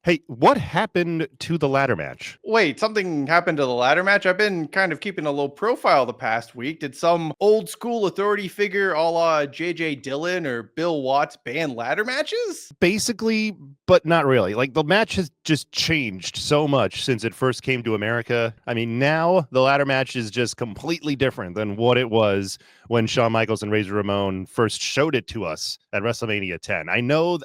Hey, what happened to the ladder match? Wait, something happened to the ladder match? I've been kind of keeping a low profile the past week. Did some old school authority figure a la JJ Dillon or Bill Watts ban ladder matches? Basically, but not really. Like the match has just changed so much since it first came to America. I mean, now the ladder match is just completely different than what it was when Shawn Michaels and Razor Ramon first showed it to us at WrestleMania 10. I know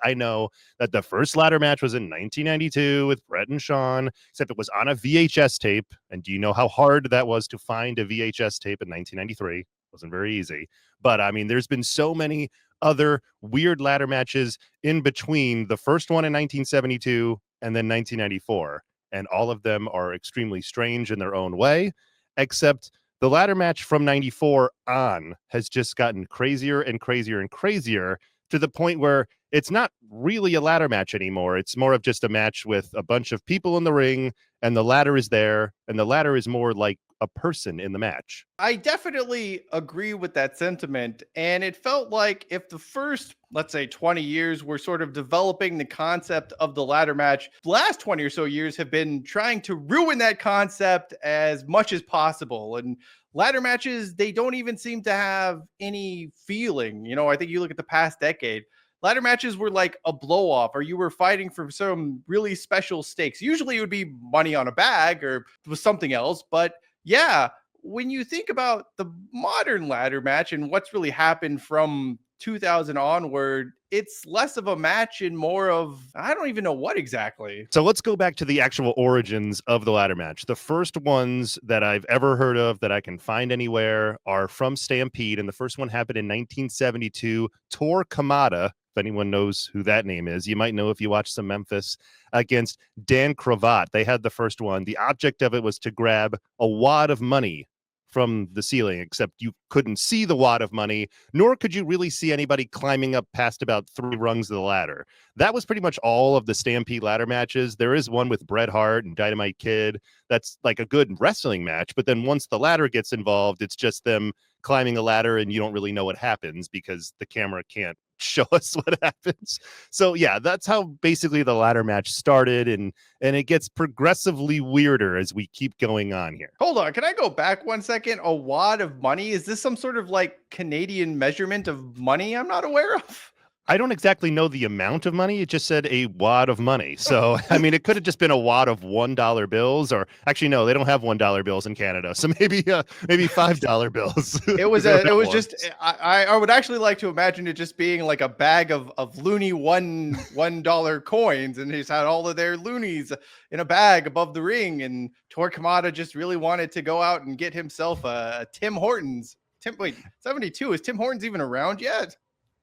that the first ladder match was in 1992 with Bret and Shawn, except it was on a VHS tape. And do you know how hard that was to find a VHS tape in 1993? It wasn't very easy. But I mean, there's been so many other weird ladder matches in between the first one in 1972 and then 1994. And all of them are extremely strange in their own way, except the ladder match from 94 on has just gotten crazier and crazier and crazier to the point where it's not really a ladder match anymore. It's more of just a match with a bunch of people in the ring, and the ladder is there, and the ladder is more like a person in the match. I definitely agree with that sentiment. And it felt like if the first, let's say, 20 years were sort of developing the concept of the ladder match, the last 20 or so years have been trying to ruin that concept as much as possible. And ladder matches, they don't even seem to have any feeling. I think you look at the past decade. Ladder matches were like a blow off, or you were fighting for some really special stakes. Usually it would be money on a bag or was something else. But yeah, when you think about the modern ladder match and what's really happened from 2000 onward, it's less of a match and more of, I don't even know what exactly. So let's go back to the actual origins of the ladder match. The first ones that I've ever heard of that I can find anywhere are from Stampede, and the first one happened in 1972. Tor Kamata, if anyone knows who that name is, you might know if you watch some Memphis, against Dan Kroffat. They had the first one. The object of it was to grab a wad of money from the ceiling, except you couldn't see the wad of money, nor could you really see anybody climbing up past about 3 rungs of the ladder. That was pretty much all of the Stampede ladder matches. There is one with Bret Hart and Dynamite Kid. That's like a good wrestling match. But then once the ladder gets involved, it's just them climbing a ladder and you don't really know what happens because the camera can't show us what happens. So yeah, that's how basically the ladder match started, and it gets progressively weirder as we keep going on here. Hold on, can I go back 1 second? A wad of money? Is this some sort of like Canadian measurement of money I'm not aware of? I don't exactly know the amount of money. It just said a wad of money. So, I mean, it could have just been a wad of $1 bills, or actually, no, they don't have $1 bills in Canada. So maybe $5 bills. It was it was just I would actually like to imagine it just being like a bag of loony $1 coins, and he's had all of their loonies in a bag above the ring, and Tor Kamata just really wanted to go out and get himself a Tim Hortons. Wait, 72, is Tim Hortons even around yet?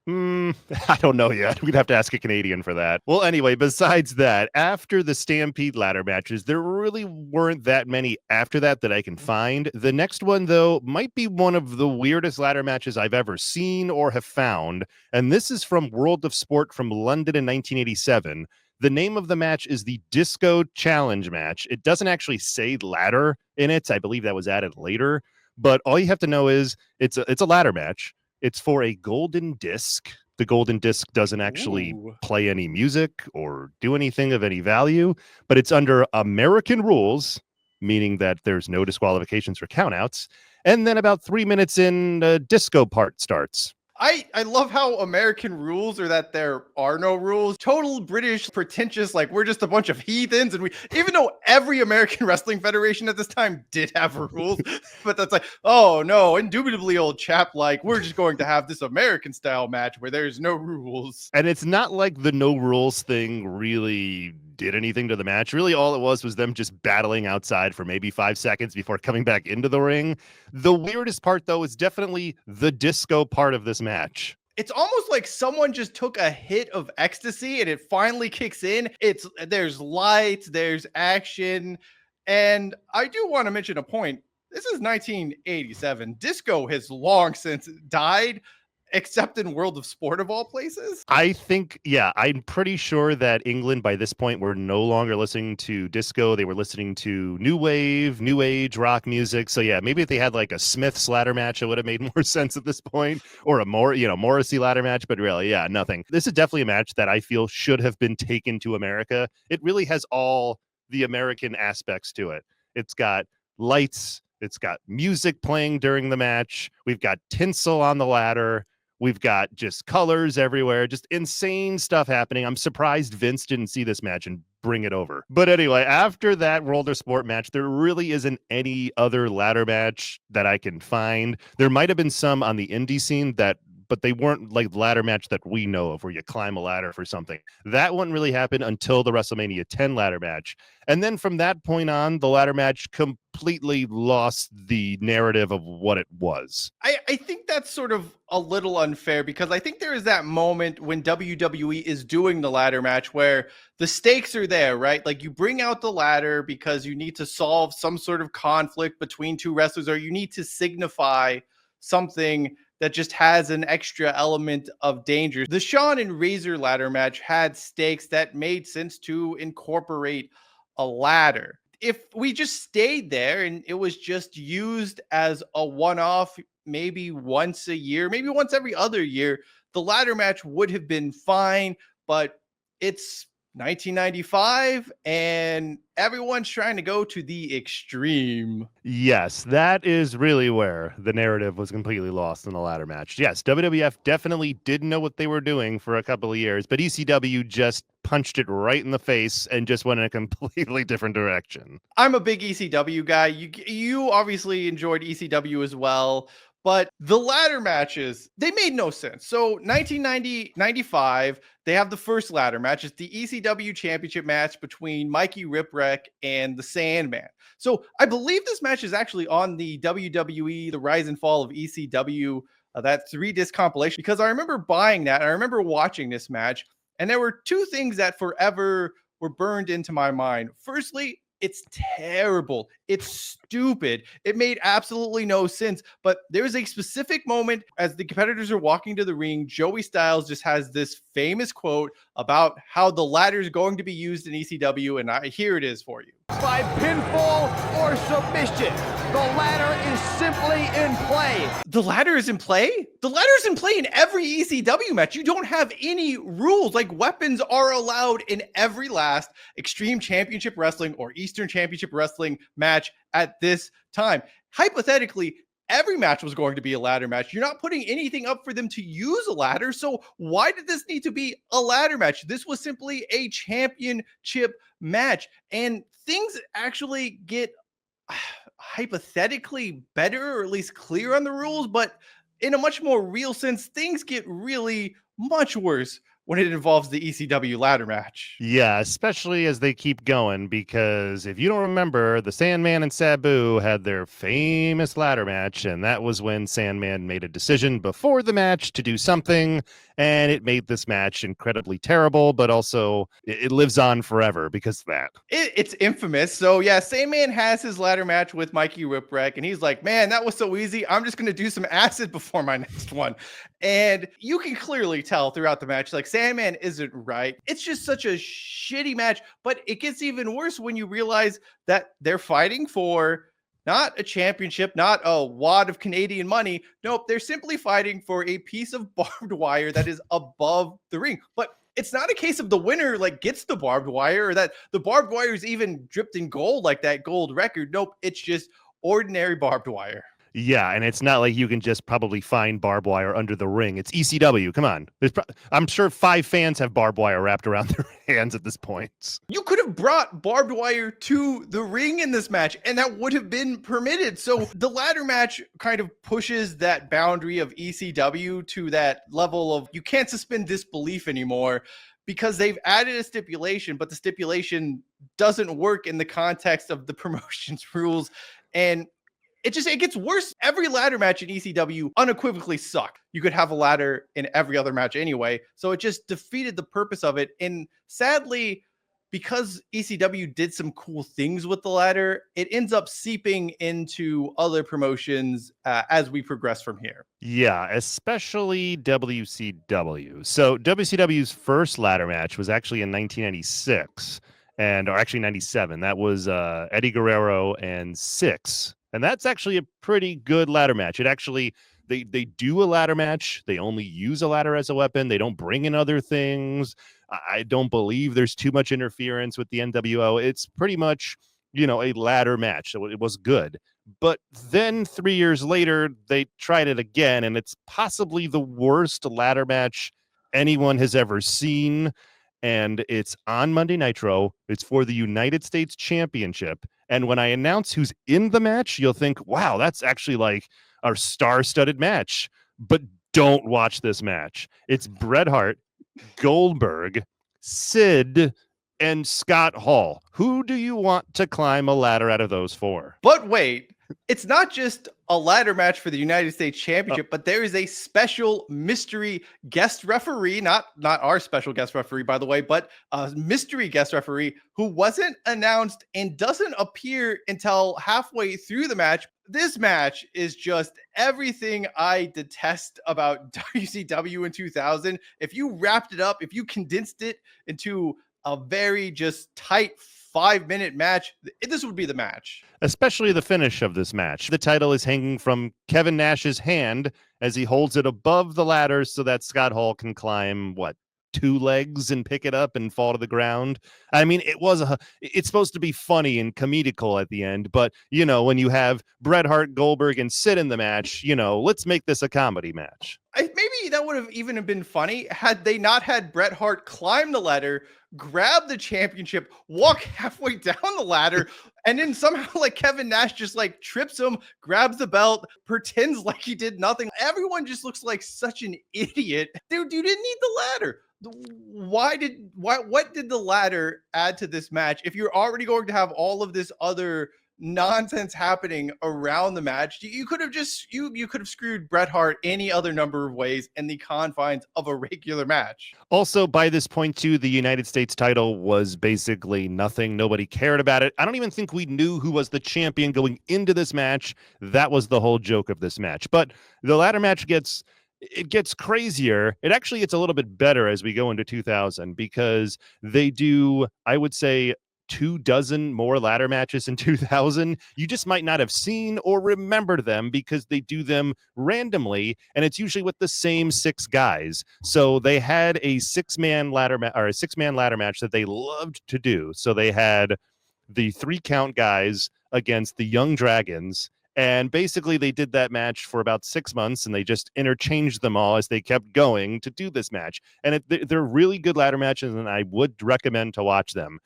I don't know yet. We'd have to ask a Canadian for that. Well, anyway, besides that, after the Stampede ladder matches, there really weren't that many after that I can find. The next one, though, might be one of the weirdest ladder matches I've ever seen or have found. And this is from World of Sport from London in 1987. The name of the match is the Disco Challenge match. It doesn't actually say ladder in it. I believe that was added later. But all you have to know is it's a ladder match. It's for a golden disc. The golden disc doesn't actually play any music or do anything of any value, but it's under American rules, meaning that there's no disqualifications for countouts. And then about 3 minutes in, the disco part starts. I love how American rules are that there are no rules. Total British pretentious, like we're just a bunch of heathens, and we, even though every American wrestling federation at this time did have rules, but that's like, oh no, indubitably old chap, like we're just going to have this American style match where there's no rules. And it's not like the no rules thing really did anything to the match. Really, all it was them just battling outside for maybe 5 seconds before coming back into the ring. The weirdest part, though, is definitely the disco part of this match. It's almost like someone just took a hit of ecstasy and it finally kicks in. There's lights, there's action. And I do want to mention a point. This is 1987. Disco has long since died. except in World of Sport of all places. I think, yeah, I'm pretty sure that England by this point were no longer listening to disco. They were listening to new wave, new age rock music. So yeah, maybe if they had like a Smith's ladder match, it would have made more sense at this point, or a more, Morrissey ladder match. But really, yeah, nothing. This is definitely a match that I feel should have been taken to America. It really has all the American aspects to it. It's got lights. It's got music playing during the match. We've got tinsel on the ladder. We've got just colors everywhere, just insane stuff happening. I'm surprised Vince didn't see this match and bring it over. But anyway, after that World of Sport match, there really isn't any other ladder match that I can find. There might have been some on the indie scene but they weren't like the ladder match that we know of where you climb a ladder for something. That wouldn't really happen until the WrestleMania 10 ladder match. And then from that point on, the ladder match completely lost the narrative of what it was. I think that's sort of a little unfair because I think there is that moment when WWE is doing the ladder match where the stakes are there, right? Like you bring out the ladder because you need to solve some sort of conflict between two wrestlers, or you need to signify something that just has an extra element of danger. The Shawn and Razor ladder match had stakes that made sense to incorporate a ladder. If we just stayed there and it was just used as a one-off, maybe once a year, maybe once every other year, the ladder match would have been fine, but it's 1995 and everyone's trying to go to the extreme. Yes, that is really where the narrative was completely lost in the ladder match. Yes, WWF definitely didn't know what they were doing for a couple of years, but ECW just punched it right in the face and just went in a completely different direction. I'm a big ECW guy. You obviously enjoyed ECW as well. But the ladder matches, they made no sense. So 1995, they have the first ladder match. It's the ECW championship match between Mikey Ripwreck and the Sandman. So I believe this match is actually on the WWE, The Rise and Fall of ECW, that 3-disc compilation, because I remember buying that. I remember watching this match. And there were two things that forever were burned into my mind. Firstly, it's terrible. It's stupid. It made absolutely no sense. But there's a specific moment as the competitors are walking to the ring. Joey Styles just has this famous quote about how the ladder is going to be used in ECW. And here it is for you. By pinfall or submission, the ladder is simply in play. The ladder is in play? The ladder is in play in every ECW match. You don't have any rules. Like weapons are allowed in every last Extreme Championship Wrestling or Eastern Championship Wrestling match at this time. Hypothetically, every match was going to be a ladder match. You're not putting anything up for them to use a ladder. So why did this need to be a ladder match? This was simply a championship match. And things actually get hypothetically better, or at least clear on the rules. But in a much more real sense, things get really much worse when it involves the ECW ladder match. Yeah, especially as they keep going, because if you don't remember, the Sandman and Sabu had their famous ladder match, and that was when Sandman made a decision before the match to do something, and it made this match incredibly terrible, but also it lives on forever because of that. It's infamous. So yeah, Sandman has his ladder match with Mikey Ripwreck, and he's like, man, that was so easy. I'm just going to do some acid before my next one. And you can clearly tell throughout the match, like Sandman isn't right. It's just such a shitty match, but it gets even worse when you realize that they're fighting for not a championship, not a wad of Canadian money. Nope, they're simply fighting for a piece of barbed wire that is above the ring. But it's not a case of the winner like gets the barbed wire, or that the barbed wire is even dripped in gold like that gold record. Nope, it's just ordinary barbed wire. Yeah, and it's not like you can just probably find barbed wire under the ring. It's ECW. Come on. I'm sure 5 fans have barbed wire wrapped around their hands at this point. You could have brought barbed wire to the ring in this match, and that would have been permitted. So the ladder match kind of pushes that boundary of ECW to that level of you can't suspend disbelief anymore, because they've added a stipulation, but the stipulation doesn't work in the context of the promotion's rules. And it gets worse. Every ladder match in ECW unequivocally sucked. You could have a ladder in every other match anyway. So it just defeated the purpose of it. And sadly, because ECW did some cool things with the ladder, it ends up seeping into other promotions as we progress from here. Yeah, especially WCW. So WCW's first ladder match was actually in 1996, or actually 97. That was Eddie Guerrero and Six, and that's actually a pretty good ladder match. It actually they do a ladder match. They only use a ladder as a weapon. They don't bring in other things. I don't believe there's too much interference with the NWO. It's pretty much a ladder match. So it was good. But then 3 years later, they tried it again, and it's possibly the worst ladder match anyone has ever seen. And it's on Monday Nitro. It's for the United States Championship. And when I announce who's in the match, you'll think, wow, that's actually like our star-studded match. But don't watch this match. It's Bret Hart, Goldberg, Sid, and Scott Hall. Who do you want to climb a ladder out of those four? But wait, it's not just a ladder match for the United States Championship, but there is a special mystery guest referee, not our special guest referee, by the way, but a mystery guest referee who wasn't announced and doesn't appear until halfway through the match. This match is just everything I detest about WCW in 2000. If you wrapped it up, if you condensed it into a very just tight 5-minute match, this would be the match. Especially the finish of this match. The title is hanging from Kevin Nash's hand as he holds it above the ladder so that Scott Hall can climb, 2 legs and pick it up and fall to the ground. I mean, it's supposed to be funny and comedical at the end, but when you have Bret Hart, Goldberg, and Sid in the match, let's make this a comedy match. Maybe that would have even been funny had they not had Bret Hart climb the ladder, grab the championship, walk halfway down the ladder, and then somehow Kevin Nash just trips him, grabs the belt, pretends like he did nothing. Everyone just looks like such an idiot. Dude, you didn't need the ladder. What did the ladder add to this match if you're already going to have all of this other nonsense happening around the match? You could have just you could have screwed Bret Hart any other number of ways in the confines of a regular match. Also, by this point too, the United States title was basically nothing. Nobody cared about it. I don't even think we knew who was the champion going into this match. That was the whole joke of this match. But the ladder match gets crazier. It actually gets a little bit better as we go into 2000 because they do, I would say, 24 more ladder matches in 2000. You just might not have seen or remembered them because they do them randomly, and it's usually with the same 6 guys. So they had a 6-man ladder match that they loved to do. So they had the 3 count guys against the Young Dragons. And basically, they did that match for about 6 months, and they just interchanged them all as they kept going to do this match. And they're really good ladder matches, and I would recommend to watch them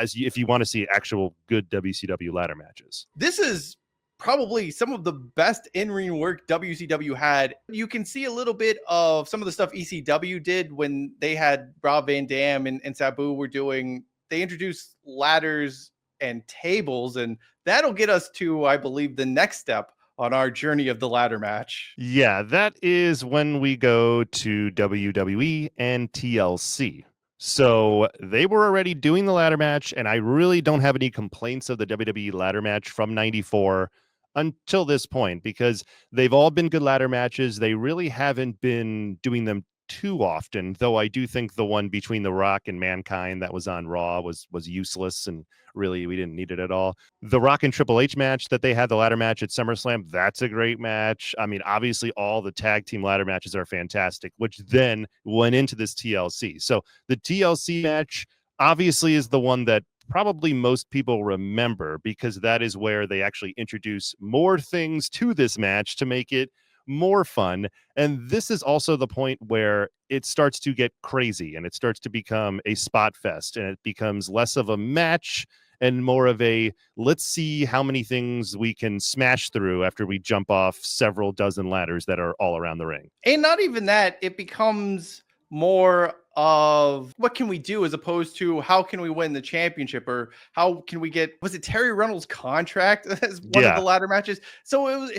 if you want to see actual good WCW ladder matches. This is probably some of the best in-ring work WCW had. You can see a little bit of some of the stuff ECW did when they had Rob Van Dam and Sabu were doing. They introduced ladders and tables, and that'll get us to, I believe, the next step on our journey of the ladder match. Yeah, that is when we go to WWE and TLC. So they were already doing the ladder match, and I really don't have any complaints of the WWE ladder match from 94 until this point, because they've all been good ladder matches. They really haven't been doing them too often, though I do think the one between The Rock and Mankind that was on Raw was useless, and really we didn't need it at all. The Rock and Triple H match that they had, the ladder match at SummerSlam, that's a great match. I mean, obviously all the tag team ladder matches are fantastic, which then went into this TLC. So the TLC match obviously is the one that probably most people remember, because that is where they actually introduce more things to this match to make it more fun. And this is also the point where it starts to get crazy and it starts to become a spot fest, and it becomes less of a match and more of a let's see how many things we can smash through after we jump off several dozen ladders that are all around the ring. And not even that, it becomes more of what can we do as opposed to how can we win the championship, or how can we get, was it Terry Reynolds' contract as one of the ladder matches? So it was,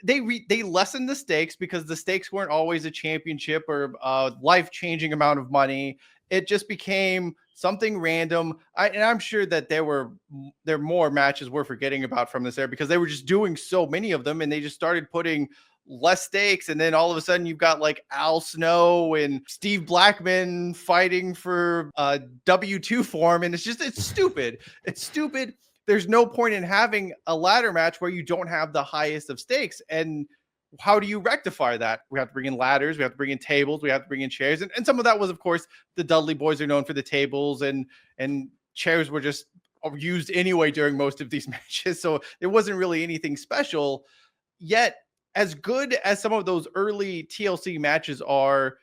they lessened the stakes because the stakes weren't always a championship or a life-changing amount of money. It just became something random. And I'm sure that there are more matches we're forgetting about from this era because they were just doing so many of them, and they just started putting less stakes. And then all of a sudden you've got like Al Snow and Steve Blackman fighting for W2 form. And it's stupid. It's stupid. There's no point in having a ladder match where you don't have the highest of stakes. And how do you rectify that? We have to bring in ladders, we have to bring in tables, we have to bring in chairs. And some of that was, of course, the Dudley Boys are known for the tables, and chairs were just used anyway during most of these matches. So it wasn't really anything special. Yet, as good as some of those early TLC matches are,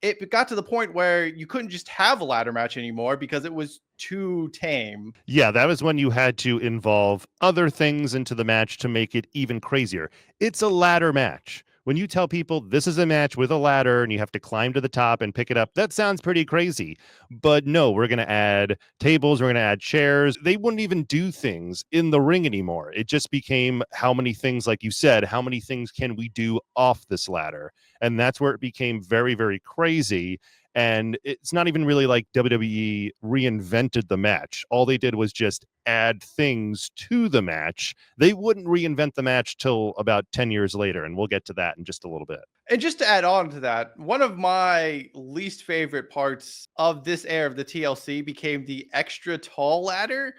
it got to the point where you couldn't just have a ladder match anymore because it was too tame. Yeah, that was when you had to involve other things into the match to make it even crazier. It's a ladder match. When you tell people this is a match with a ladder and you have to climb to the top and pick it up, that sounds pretty crazy. But no, we're going to add tables, we're going to add chairs. They wouldn't even do things in the ring anymore. It just became how many things, like you said, how many things can we do off this ladder? And that's where it became very, very crazy. And it's not even really like WWE reinvented the match. All they did was just add things to the match. They wouldn't reinvent the match till about 10 years later. And we'll get to that in just a little bit. And just to add on to that, one of my least favorite parts of this era of the TLC became the extra tall ladder,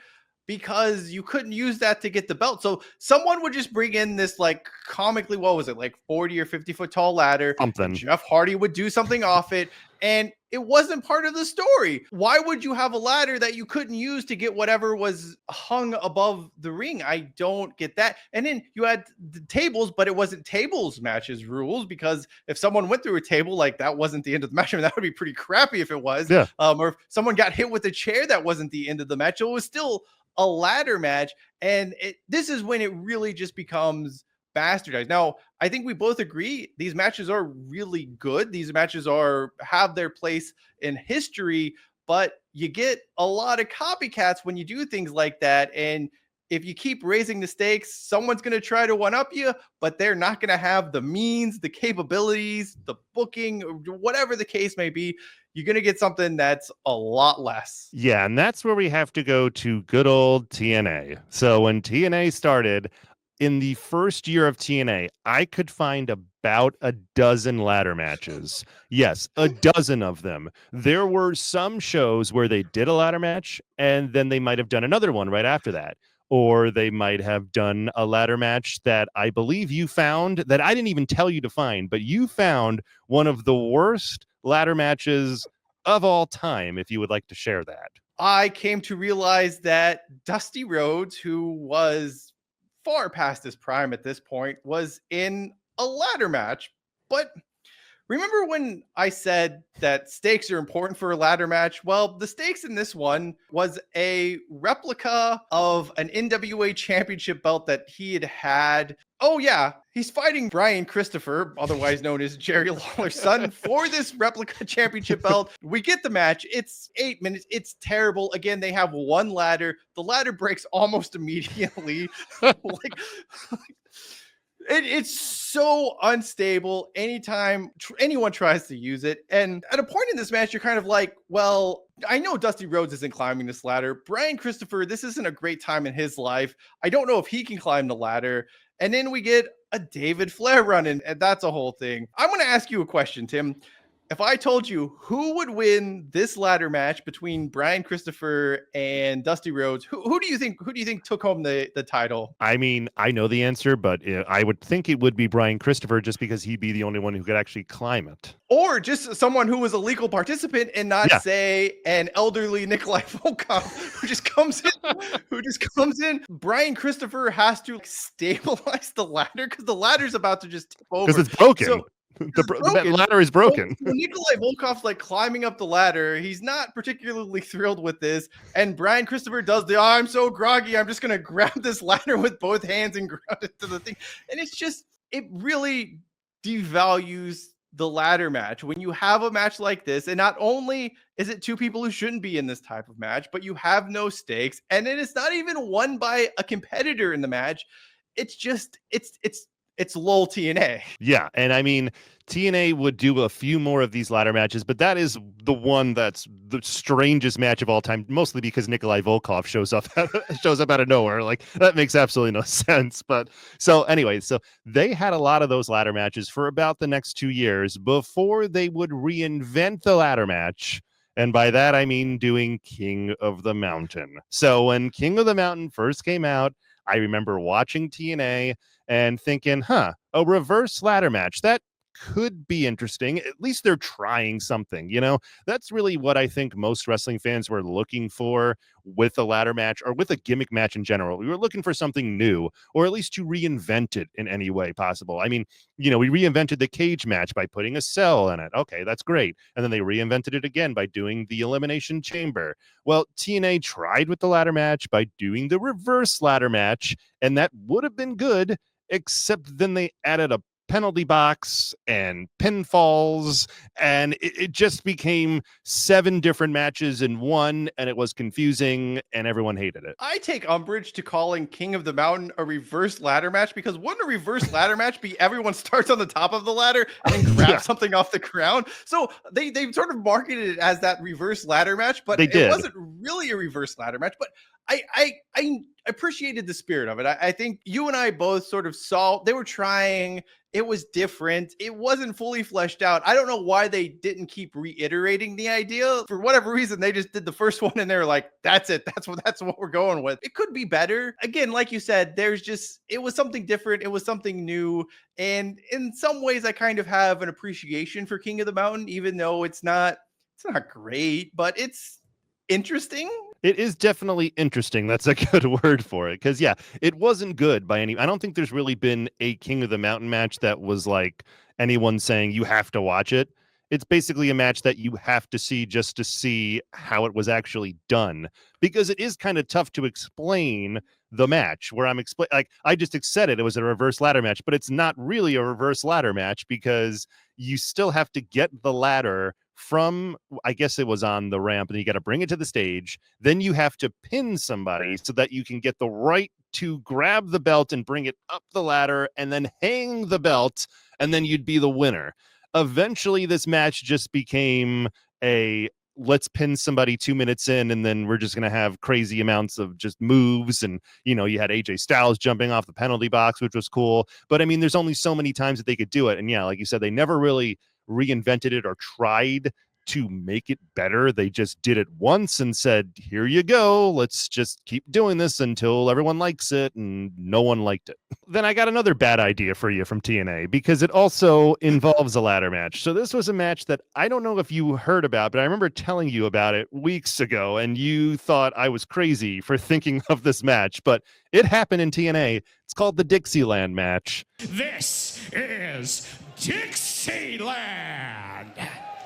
because you couldn't use that to get the belt. So someone would just bring in this like comically, what was it, like 40 or 50 foot tall ladder. Something. Jeff Hardy would do something off it, and it wasn't part of the story. Why would you have a ladder that you couldn't use to get whatever was hung above the ring? I don't get that. And then you had the tables, but it wasn't tables matches rules, because if someone went through a table, like that wasn't the end of the match. I mean, that would be pretty crappy if it was. Yeah. Or if someone got hit with a chair, that wasn't the end of the match. It was still a ladder match. And this is when it really just becomes bastardized. Now, I think we both agree these matches are really good. These matches have their place in history, but you get a lot of copycats when you do things like that. And if you keep raising the stakes, someone's going to try to one-up you, but they're not going to have the means, the capabilities, the booking, whatever the case may be. You're going to get something that's a lot less. Yeah, and that's where we have to go to good old TNA. So when TNA started, in the first year of TNA, I could find about a dozen ladder matches. Yes, a dozen of them. There were some shows where they did a ladder match, and then they might have done another one right after that. Or they might have done a ladder match that I believe you found, that I didn't even tell you to find, but you found one of the worst ladder matches of all time, if you would like to share that. I came to realize that Dusty Rhodes, who was far past his prime at this point, was in a ladder match. But remember when I said that stakes are important for a ladder match? Well, the stakes in this one was a replica of an NWA championship belt that he had. Oh yeah, he's fighting Brian Christopher, otherwise known as Jerry Lawler's son, for this replica championship belt. We get the match. It's 8 minutes. It's terrible. Again, they have one ladder. The ladder breaks almost immediately. It's so unstable anytime anyone tries to use it. And at a point in this match, you're kind of like, well, I know Dusty Rhodes isn't climbing this ladder. Brian Christopher, this isn't a great time in his life. I don't know if he can climb the ladder. And then we get a David Flair running, and that's a whole thing. I want to ask you a question, Tim. If I told you who would win this ladder match between Brian Christopher and Dusty Rhodes, who do you think took home the title? I mean, I know the answer, but I would think it would be Brian Christopher, just because he'd be the only one who could actually climb it. Or just someone who was a legal participant and not say an elderly Nikolai Volkov who just comes in. Brian Christopher has to stabilize the ladder because the ladder's about to just tip over. Because it's broken. So, the ladder is broken. So Nikolai Volkov's like climbing up the ladder. He's not particularly thrilled with this. And Brian Christopher does I'm so groggy, I'm just going to grab this ladder with both hands and ground it to the thing. And it really devalues the ladder match when you have a match like this. And not only is it two people who shouldn't be in this type of match, but you have no stakes. And then it's not even won by a competitor in the match. It's it's lol TNA. Yeah, and I mean, TNA would do a few more of these ladder matches, but that is the one that's the strangest match of all time, mostly because Nikolai Volkov shows up out of nowhere. Like, that makes absolutely no sense. But so anyway, so they had a lot of those ladder matches for about the next 2 years before they would reinvent the ladder match. And by that, I mean doing King of the Mountain. So when King of the Mountain first came out, I remember watching TNA and thinking, a reverse ladder match. That could be interesting. At least they're trying something, That's really what I think most wrestling fans were looking for with a ladder match or with a gimmick match in general. We were looking for something new, or at least to reinvent it in any way possible. I mean, we reinvented the cage match by putting a cell in it. Okay, that's great. And then they reinvented it again by doing the Elimination Chamber. Well, TNA tried with the ladder match by doing the reverse ladder match, and that would have been good, except then they added a penalty box and pinfalls, and it just became 7 different matches in one, and it was confusing and everyone hated it. I take umbrage to calling King of the Mountain a reverse ladder match, because wouldn't a reverse ladder match be everyone starts on the top of the ladder and then grabs something off the ground? So they sort of marketed it as that reverse ladder match, but it wasn't really a reverse ladder match. But I appreciated the spirit of it. I think you and I both sort of saw they were trying. It was different. It wasn't fully fleshed out. I don't know why they didn't keep reiterating the idea. For whatever reason, they just did the first one and they were like, that's it. That's what we're going with. It could be better. Again, like you said, it was something different. It was something new. And in some ways, I kind of have an appreciation for King of the Mountain, even though it's not great, but it's interesting. It is definitely interesting. That's a good word for it. Because, yeah, it wasn't good by any. I don't think there's really been a King of the Mountain match that was like anyone saying you have to watch it. It's basically a match that you have to see just to see how it was actually done. Because it is kind of tough to explain the match where I'm explaining. Like, I just said it was a reverse ladder match, but it's not really a reverse ladder match because you still have to get the ladder from, I guess it was on the ramp, and you got to bring it to the stage. Then you have to pin somebody so that you can get the right to grab the belt and bring it up the ladder and then hang the belt, and then you'd be the winner. Eventually, this match just became a let's pin somebody 2 minutes in, and then we're just going to have crazy amounts of just moves. And, you had AJ Styles jumping off the penalty box, which was cool. But I mean, there's only so many times that they could do it. And yeah, like you said, they never really reinvented it or tried to make it better. They just did it once and said, here you go. Let's just keep doing this until everyone likes it, and no one liked it. Then I got another bad idea for you from TNA, because it also involves a ladder match. So this was a match that I don't know if you heard about, but I remember telling you about it weeks ago, and you thought I was crazy for thinking of this match, but it happened in TNA. It's called the Dixie Land match. This is Dixie Land.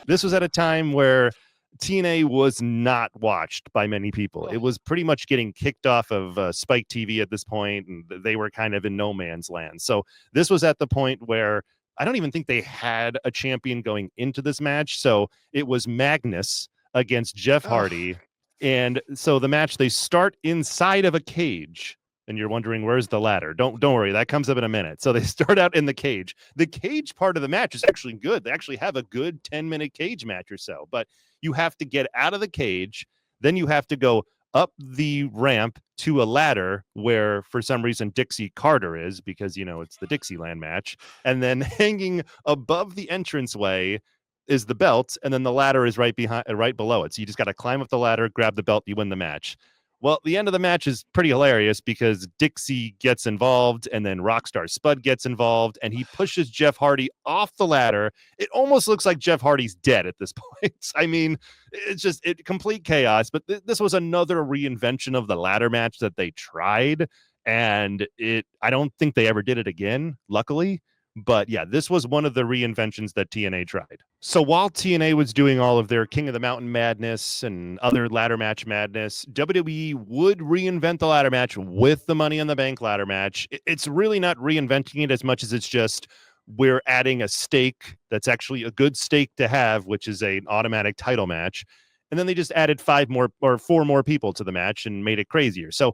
This was at a time where TNA was not watched by many people. It was pretty much getting kicked off of Spike TV at this point, and they were kind of in no man's land. So this was at the point where I don't even think they had a champion going into this match. So it was Magnus against Jeff Hardy. And so the match, they start inside of a cage. And you're wondering, where's the ladder? Don't worry, that comes up in a minute. So they start out in the cage. The cage part of the match is actually good. They actually have a good 10-minute cage match or so. But you have to get out of the cage. Then you have to go up the ramp to a ladder where, for some reason, Dixie Carter is, because, it's the Dixieland match. And then hanging above the entranceway is the belt. And then the ladder is right below it. So you just got to climb up the ladder, grab the belt, you win the match. Well, the end of the match is pretty hilarious because Dixie gets involved, and then Rockstar Spud gets involved, and he pushes Jeff Hardy off the ladder. It almost looks like Jeff Hardy's dead at this point. I mean, it's just complete chaos. But this was another reinvention of the ladder match that they tried, and I don't think they ever did it again, luckily. But yeah, this was one of the reinventions that TNA tried. So while TNA was doing all of their King of the Mountain madness and other ladder match madness, WWE would reinvent the ladder match with the Money in the Bank ladder match. It's really not reinventing it as much as it's just we're adding a stake that's actually a good stake to have, which is an automatic title match. and then they just added 4 more people to the match and made it crazier. So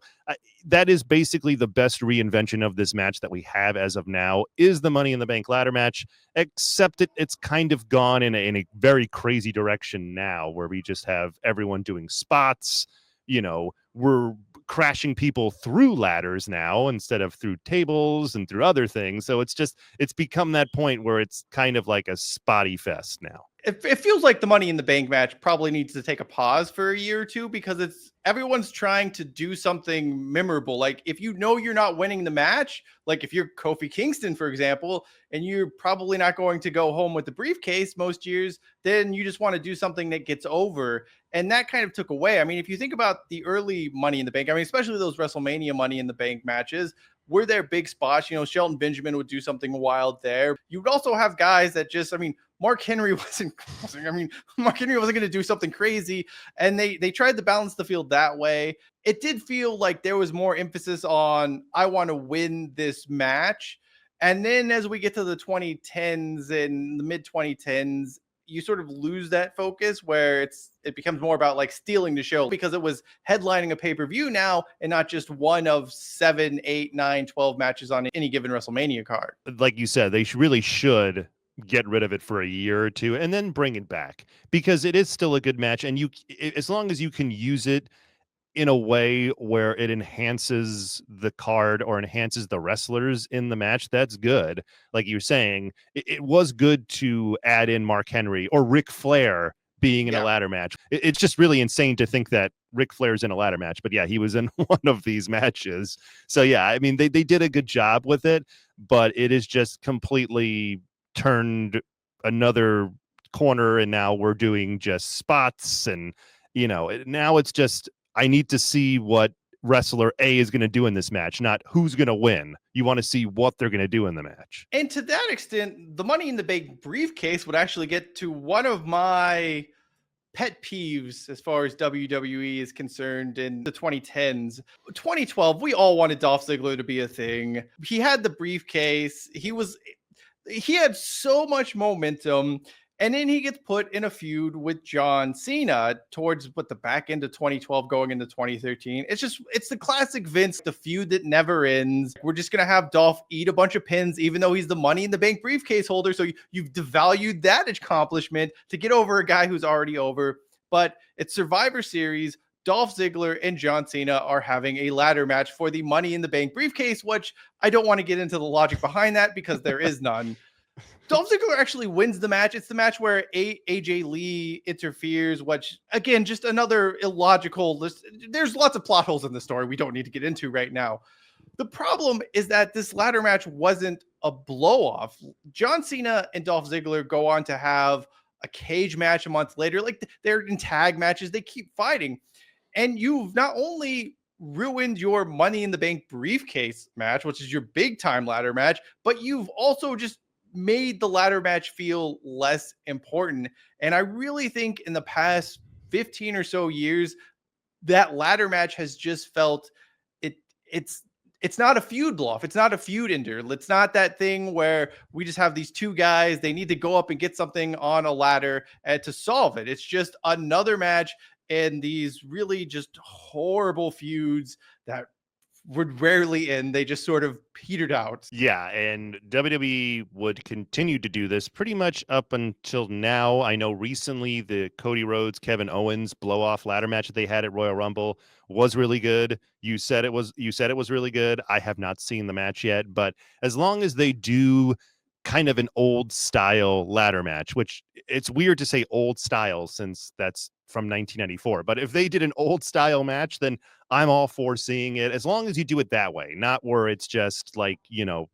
that is basically the best reinvention of this match that we have as of now, is the Money in the Bank ladder match, except it's kind of gone in a very crazy direction now, where we just have everyone doing spots. We're crashing people through ladders now instead of through tables and through other things. So it's become that point where it's kind of like a spotty fest now. It feels like the Money in the Bank match probably needs to take a pause for a year or two, because everyone's trying to do something memorable. Like, if you know you're not winning the match, like if you're Kofi Kingston, for example, and you're probably not going to go home with the briefcase most years, then you just want to do something that gets over. And that kind of took away. I mean, if you think about the early Money in the Bank, I mean, especially those WrestleMania Money in the Bank matches, were there big spots? Shelton Benjamin would do something wild there. You would also have guys that just, Mark Henry wasn't going to do something crazy. And they tried to balance the field that way. It did feel like there was more emphasis on, I want to win this match. And then as we get to the 2010s and the mid 2010s, you sort of lose that focus, where it becomes more about like stealing the show, because it was headlining a pay-per-view now and not just one of 7, 8, 9, 12 matches on any given WrestleMania card. Like you said, they really should get rid of it for a year or two and then bring it back, because it is still a good match. And as long as you can use it in a way where it enhances the card or enhances the wrestlers in the match, that's good. Like you're saying, it was good to add in Mark Henry or Ric Flair being in a ladder match. It's just really insane to think that Ric Flair's in a ladder match, but yeah, he was in one of these matches. So yeah, I mean, they did a good job with it, but it is just completely turned another corner, and now we're doing just spots, and now it's just, I need to see what wrestler A is going to do in this match, not who's going to win. You want to see what they're going to do in the match. And to that extent, the Money in the Bank briefcase would actually get to one of my pet peeves as far as WWE is concerned in the 2010s. 2012, we all wanted Dolph Ziggler to be a thing. He had the briefcase. He had so much momentum. And then he gets put in a feud with John Cena towards the back end of 2012 going into 2013. It's the classic Vince, the feud that never ends. We're just going to have Dolph eat a bunch of pins, even though he's the Money in the Bank briefcase holder. So you've devalued that accomplishment to get over a guy who's already over. But it's Survivor Series. Dolph Ziggler and John Cena are having a ladder match for the Money in the Bank briefcase, which I don't want to get into the logic behind that, because there is none. Dolph Ziggler actually wins the match. It's the match where AJ Lee interferes, which, again, just another illogical list. There's lots of plot holes in the story we don't need to get into right now. The problem is that this ladder match wasn't a blow-off. John Cena and Dolph Ziggler go on to have a cage match a month later. Like, they're in tag matches. They keep fighting. And you've not only ruined your Money in the Bank briefcase match, which is your big-time ladder match, but you've also just made the ladder match feel less important. And I really think in the past 15 or so years, that ladder match has just felt it's not a feud bluff. It's not a feud ender. It's not that thing where we just have these two guys. They need to go up and get something on a ladder to solve it. It's just another match and these really just horrible feuds that would rarely end. They just sort of petered out. Yeah, and WWE would continue to do this pretty much up until now. I know recently the Cody Rhodes, Kevin Owens blow-off ladder match that they had at Royal Rumble was really good. You said it was really good. I have not seen the match yet, but as long as they do kind of an old style ladder match, which it's weird to say old style since that's from 1994, but if they did an old style match, then I'm all for seeing it, as long as you do it that way, not where it's just like,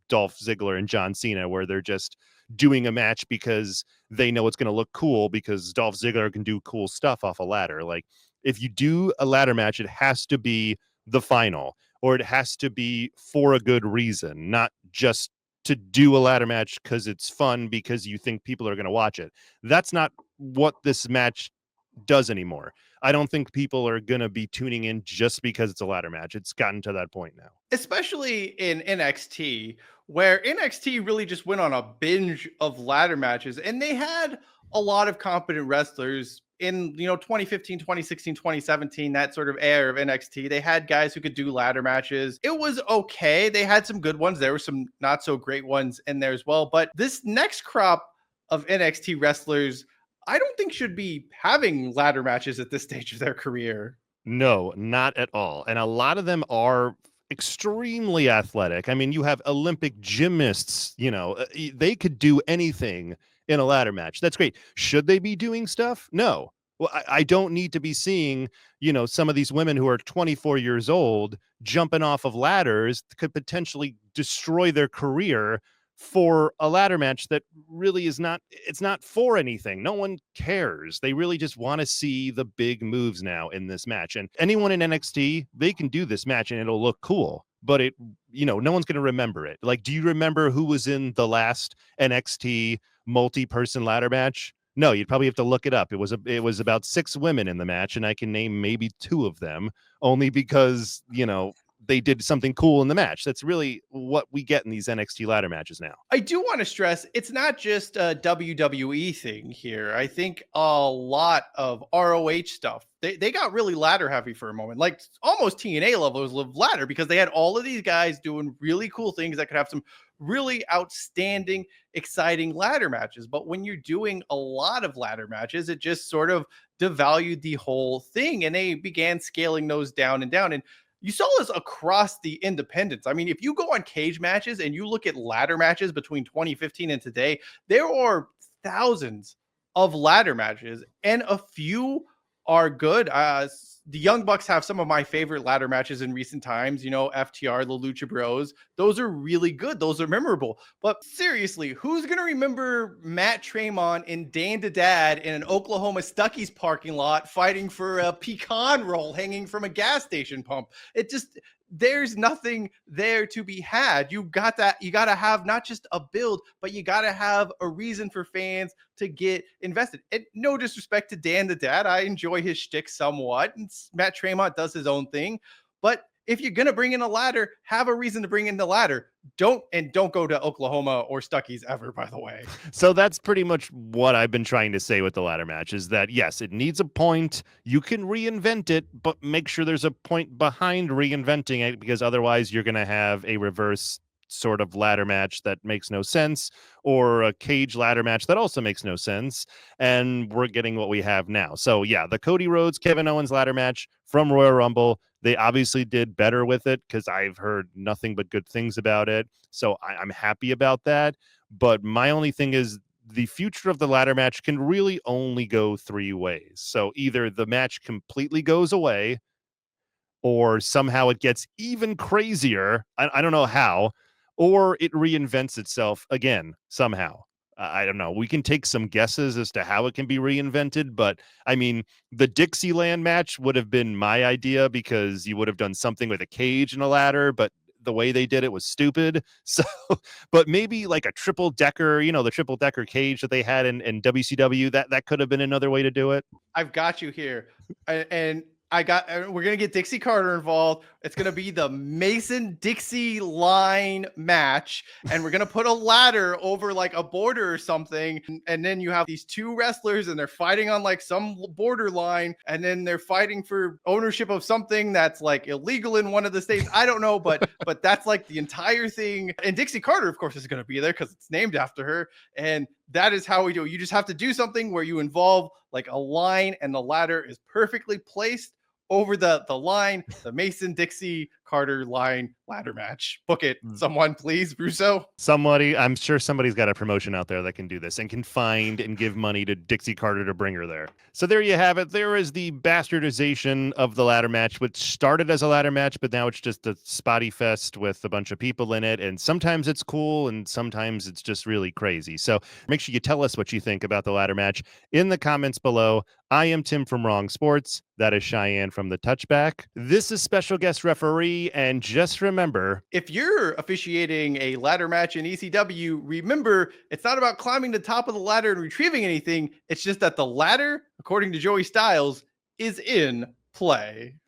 Dolph Ziggler and John Cena, where they're just doing a match because they know it's going to look cool because Dolph Ziggler can do cool stuff off a ladder. Like, if you do a ladder match, it has to be the final, or it has to be for a good reason, not just to do a ladder match because it's fun because you think people are going to watch it. That's not what this match does anymore. I don't think people are going to be tuning in just because it's a ladder match. It's gotten to that point now. Especially in NXT, where NXT really just went on a binge of ladder matches, and they had a lot of competent wrestlers in 2015, 2016, 2017, that sort of era of NXT, they had guys who could do ladder matches. It was okay. They had some good ones. There were some not so great ones in there as well. But this next crop of NXT wrestlers, I don't think should be having ladder matches at this stage of their career. No, not at all. And a lot of them are extremely athletic. I mean, you have Olympic gymnasts, they could do anything in a ladder match. That's great. Should they be doing stuff? No. Well, I don't need to be seeing, some of these women who are 24 years old jumping off of ladders could potentially destroy their career for a ladder match that really it's not for anything. No one cares. They really just want to see the big moves now in this match. And anyone in NXT, they can do this match and it'll look cool, but no one's going to remember it. Like, do you remember who was in the last NXT multi-person ladder match? No, you'd probably have to look it up. It was about 6 women in the match, and I can name maybe 2 of them only because, they did something cool in the match. That's really what we get in these NXT ladder matches now. I do want to stress it's not just a WWE thing here. I think a lot of ROH stuff, they got really ladder heavy for a moment, like almost TNA levels of ladder, because they had all of these guys doing really cool things that could have some really outstanding, exciting ladder matches. But when you're doing a lot of ladder matches, it just sort of devalued the whole thing, and they began scaling those down and down. And you saw this across the independents. I mean, if you go on cage matches and you look at ladder matches between 2015 and today, there are thousands of ladder matches, and a few are good. The Young Bucks have some of my favorite ladder matches in recent times. FTR, the Lucha Bros. Those are really good. Those are memorable. But seriously, who's going to remember Matt Tremont and Dan Dad in an Oklahoma Stuckey's parking lot fighting for a pecan roll hanging from a gas station pump? There's nothing there to be had. You got to have not just a build, but you got to have a reason for fans to get invested. And no disrespect to Dan the Dad, I enjoy his shtick somewhat, and Matt Tremont does his own thing. But if you're gonna bring in a ladder, have a reason to bring in the ladder. Don't go to Oklahoma or Stuckey's ever, by the way. So that's pretty much what I've been trying to say with the ladder match, is that yes, it needs a point. You can reinvent it, but make sure there's a point behind reinventing it, because otherwise you're gonna have a reverse sort of ladder match that makes no sense, or a cage ladder match that also makes no sense, and we're getting what we have now. So yeah, the Cody Rhodes Kevin Owens ladder match from Royal Rumble, they obviously did better with it, because I've heard nothing but good things about it, so I'm happy about that. But my only thing is, the future of the ladder match can really only go 3 ways. So either the match completely goes away, or somehow it gets even crazier, I don't know how, or it reinvents itself again somehow. I don't know. We can take some guesses as to how it can be reinvented, but I mean, the Dixie Land match would have been my idea, because you would have done something with a cage and a ladder, but the way they did it was stupid. So, but maybe like a triple decker, the triple decker cage that they had in WCW, that could have been another way to do it. I've got you here. And we're going to get Dixie Carter involved. It's going to be the Mason Dixie line match. And we're going to put a ladder over like a border or something. And then you have these 2 wrestlers and they're fighting on like some border line. And then they're fighting for ownership of something that's like illegal in one of the states. I don't know, but that's like the entire thing. And Dixie Carter, of course, is going to be there because it's named after her. And that is how we do it. You just have to do something where you involve like a line and the ladder is perfectly placed over the line, the Mason Dixie Carter line ladder match. Book it. Someone, please, Russo. I'm sure somebody's got a promotion out there that can do this and can find and give money to Dixie Carter to bring her there. So there you have it. There is the bastardization of the ladder match, which started as a ladder match, but now it's just a spotty fest with a bunch of people in it. And sometimes it's cool and sometimes it's just really crazy. So make sure you tell us what you think about the ladder match in the comments below. I am Tim from Wrong Sports. That is Cheyenne from The Touchback. This is special guest referee. And just remember, if you're officiating a ladder match in ECW, remember, it's not about climbing the top of the ladder and retrieving anything. It's just that the ladder, according to Joey Styles, is in play.